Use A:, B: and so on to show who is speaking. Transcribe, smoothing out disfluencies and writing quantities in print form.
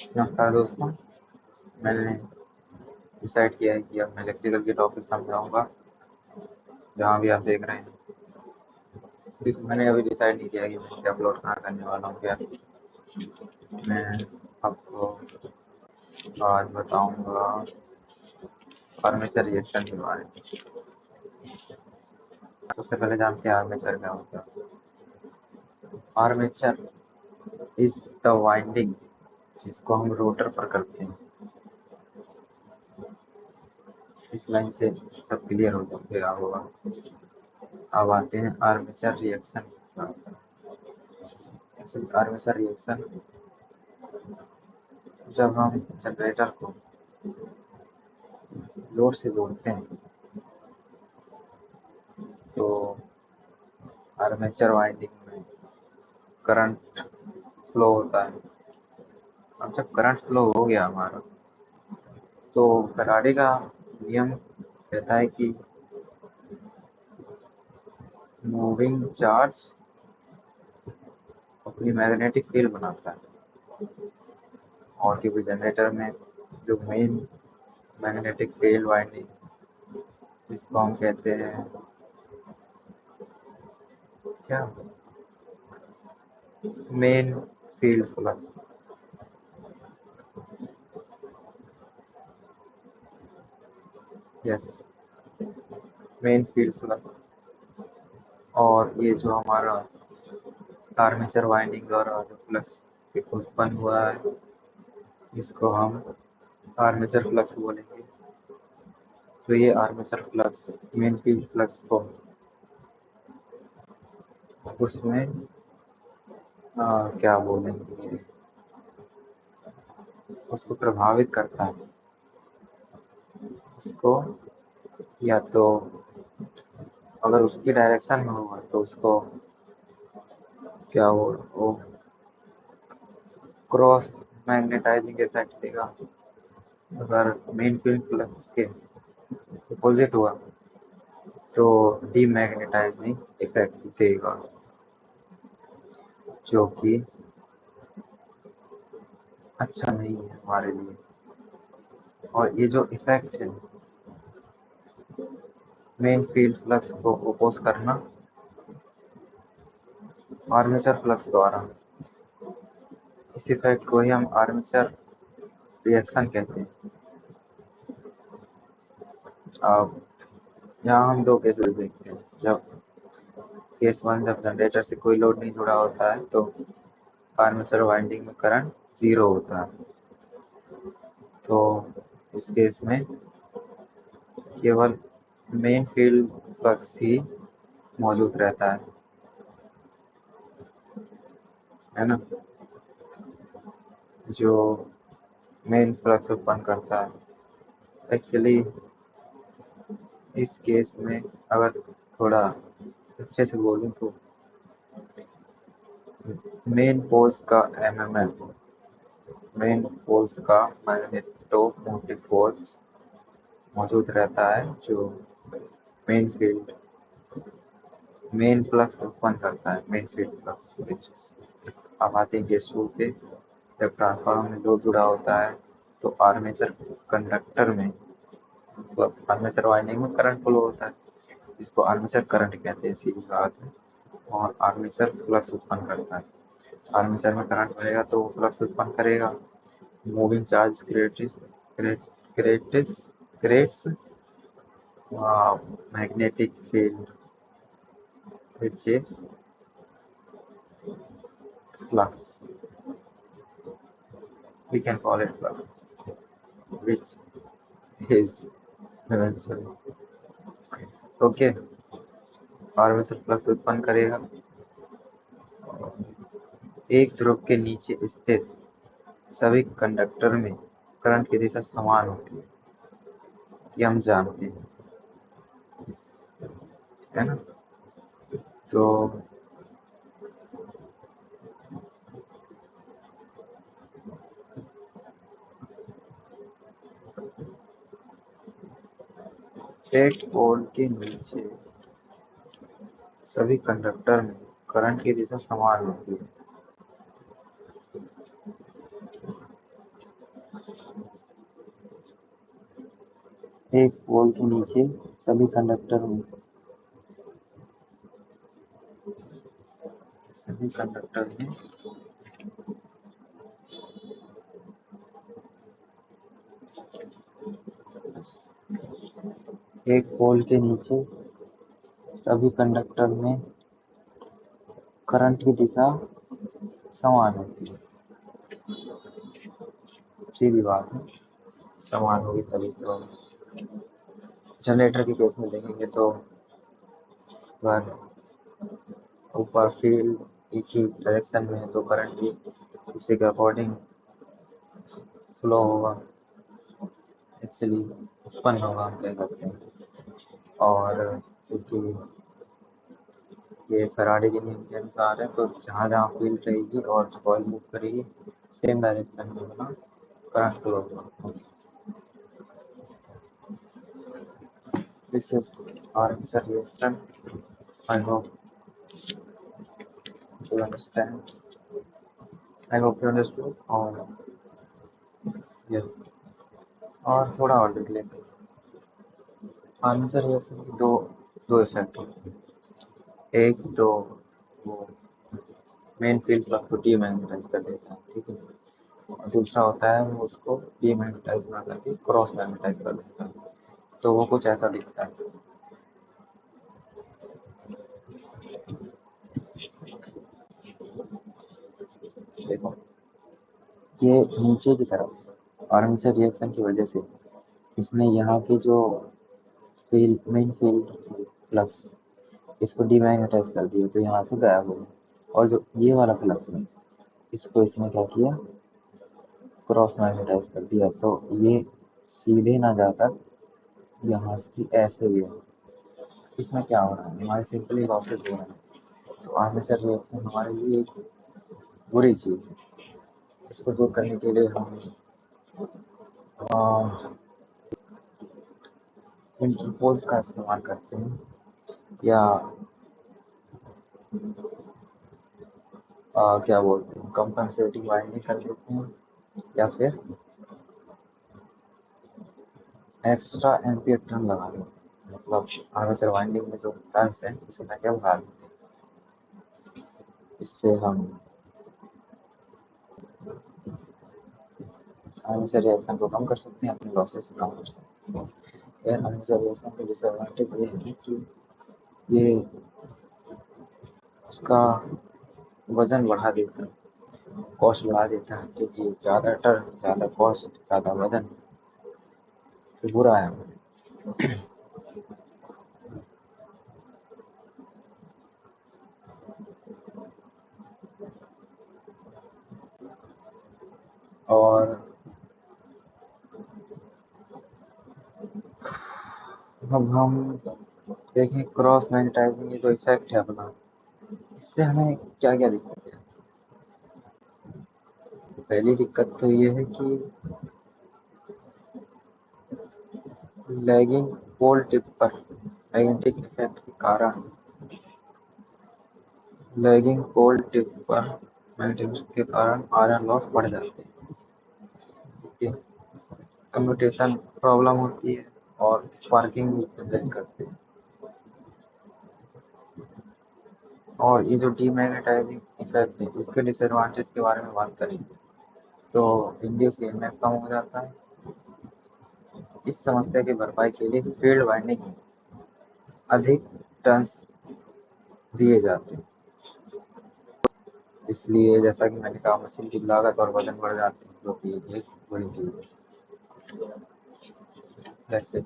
A: नमस्कार दोस्तों। मैंने डिसाइड किया है कि अब मैं इलेक्ट्रिकल के टॉपिक समझाऊंगा। जहाँ भी आप देख रहे हैं, मैंने अभी डिसाइड नहीं किया कि मैं क्या अपलोड कहाँ करने वाला हूँ। क्या मैं आपको आज बताऊंगा आर्मेचर रिएक्शन के बारे में। सबसे पहले जानते हैं आर्मेचर क्या होता है। आर्मेचर इज द वाइंडिंग जिसको हम रोटर पर करते हैं। इस लाइन से सब क्लियर हो गया होगा। अब आते हैं आर्मेचर रिएक्शन। आर्मेचर रिएक्शन जब हम जनरेटर को लोड से जोड़ते हैं तो आर्मेचर वाइंडिंग में करंट फ्लो होता है। अब जब करंट फ्लो हो गया हमारा, तो फैराडे का नियम कहता है कि मूविंग चार्ज अपनी मैग्नेटिक फील्ड बनाता है। और क्योंकि जनरेटर में जो मेन मैग्नेटिक फील्ड वाइंडिंग, जिसको हम कहते हैं क्या, main field flux. Yes, main field flux. और ये जो हमारा आर्मेचर वाइंडिंग द्वारा जो फ्लक्स उत्पन्न हुआ है, इसको हम आर्मेचर फ्लक्स बोलेंगे। तो ये armature flux main field flux को उसमें क्या बोलेंगे, उसको प्रभावित करता है। उसको या तो अगर उसकी डायरेक्शन में होगा तो उसको क्या वो क्रॉस मैग्नेटाइजिंग इफेक्ट देगा। अगर मेन फील्ड फ्लक्स के अपोजिट हुआ तो डीमैग्नेटाइजिंग इफेक्ट देगा, जो कि अच्छा नहीं है हमारे लिए। और ये जो इफेक्ट है मेन फील्ड फ्लक्स को ओपोज करना आर्मेचर फ्लक्स द्वारा, इस इफेक्ट को ही हम आर्मेचर रिएक्शन कहते हैं। अब यहाँ हम दो केसेस देखते हैं। जब केस वन, जब जनरेटर से कोई लोड नहीं जुड़ा होता है तो आर्मेचर वाइंडिंग में करंट जीरो होता है। तो इस केस में केवल मेन फील्ड फ्लक्स ही मौजूद रहता है ना, जो मेन फ्लक्स उत्पन्न करता है। एक्चुअली इस केस में अगर थोड़ा अच्छे से बोलूँ तो मेन पोल्स का एमएमएफ, मेन पोल्स का मैग्नेटोमोटिव फोर्स मौजूद रहता है, जो मेन फील्ड मेन फ्लक्स उत्पन्न करता है, मेन फील्ड फ्लक्स स्विचेस। अब आते हैं केस टू पे। जब ट्रांसफार्मर में लोड जुड़ा होता है तो आर्मेचर कंडक्टर में, तो आर्मेचर वाइंडिंग में करंट फ्लो होता है, जिसको आर्मेचर करंट कहते हैं, सीधी बात है। और आर्मेचर फ्लक्स उत्पन्न करता है। आर्मेचर में करंट बहेगा तो वो फ्लक्स उत्पन्न करेगा। Moving charge creates magnetic field which is flux. We can call it flux, which is eventually okay, armature flux उत्पन्न करेगा। एक ध्रुव के नीचे स्थित सभी कंडक्टर में करंट की दिशा समान होती है, ये हम जानते हैं, है ना। तो एक पोल के नीचे सभी कंडक्टर में करंट की दिशा समान होती है। एक पोल के नीचे सभी कंडक्टर में एक पोल के नीचे सभी कंडक्टर में करंट की दिशा समान होती है। सीधी बात है, समान होगी तभी तो। जनरेटर के केस में देखेंगे तो अगर ऊपर फील्ड एक ही डायरेक्शन में है तो करंट भी उसी के अकॉर्डिंग फ्लो होगा, एक्चुअली उत्पन्न होगा, हम कह सकते हैं। और क्योंकि ये फैराडे के नियम के अनुसार है तो जहाँ जहाँ फील्ड रहेगी और कॉइल मूव करेगी सेम डायरेक्शन में होगा, करंट फ्लो होगा। This is armature reaction. I hope you understand. I hope you understood. और ये और थोड़ा और देख लेते हैं। आर्मेचर रिएक्शन की दो दो इफेक्ट होते हैं। एक जो वो मेन फील्ड फ्लक्स को डीमैग्नेटाइज कर देता है, ठीक है। और दूसरा होता है वो उसको डीमैग्नेटाइज ना करके क्रॉस मैग्नेटाइज कर देता है, तो वो कुछ ऐसा दिखता है। देखो ये नीचे की तरफ आर्मेचर रिएक्शन की वजह से इसने यहाँ की जो मेन फील्ड फ्लक्स इसको डीमैग्नेटाइज कर दिया, तो यहाँ से गायब हो गया। और जो ये वाला फ्लक्स है इसको इसने क्या किया, क्रॉस मैग्नेटाइज कर दिया, तो ये सीधे ना जाकर यहाँ से ऐसे गया। इसमें क्या हो रहा है, हमारे सिंपली लॉसेज हो रहा है। तो आर्मेचर रिएक्शन हमारे लिए एक बुरी चीज़ है। इसको दूर करने के लिए हम इंटरपोज का इस्तेमाल करते हैं, या क्या बोलते हैं, कंपनसेटिंग वाइंडिंग कर देते हैं, या फिर एक्स्ट्रा एम्पियर टर्न लगा देते हैं। मतलब आर्मेचर वाइंडिंग में जो टर्न्स है उसे मैं क्या बढ़ा देते हैं। इससे हम आर्मेचर रिएक्शन को कम कर सकते हैं, अपने लॉसेस कम कर सकते हैं। फिर आर्मेचर रिएक्शन का डिसएडवांटेज ये है कि ये उसका वजन बढ़ा देता है, कॉस्ट बढ़ा देता है, क्योंकि ज़्यादा टर्न ज़्यादा कॉस्ट ज़्यादा वजन तो बुरा है। और अब हम देखें क्रॉस मैग्नेटाइजिंग ये जो इफेक्ट है अपना, इससे हमें क्या क्या दिक्कत है। पहली दिक्कत तो ये है कि लैगिंग पोल टिप पर मैग्नेटिक इफेक्ट के कारण लैगिंग पोल टिप पर मैग्नेटिक के कारण आयरन लॉस बढ़ जाते हैं, ठीक है। कम्यूटेशन प्रॉब्लम होती है और स्पार्किंग भी प्रेजेंट करते हैं। और ये जो डीमैग्नेटाइजिंग इफेक्ट है इसके डिसएडवांटेज के बारे में बात करेंगे तो इंड्यूस ईएमएफ कम हो जाता है। इस समस्या की भरपाई के लिए फील्ड वाइंडिंग में अधिक टर्न्स दिए जाते हैं। इसलिए जैसा कि मैंने कहा मशीन की लागत और वजन बढ़ जाते हैं, जो कि एक बुरी चीज़ है। That's it.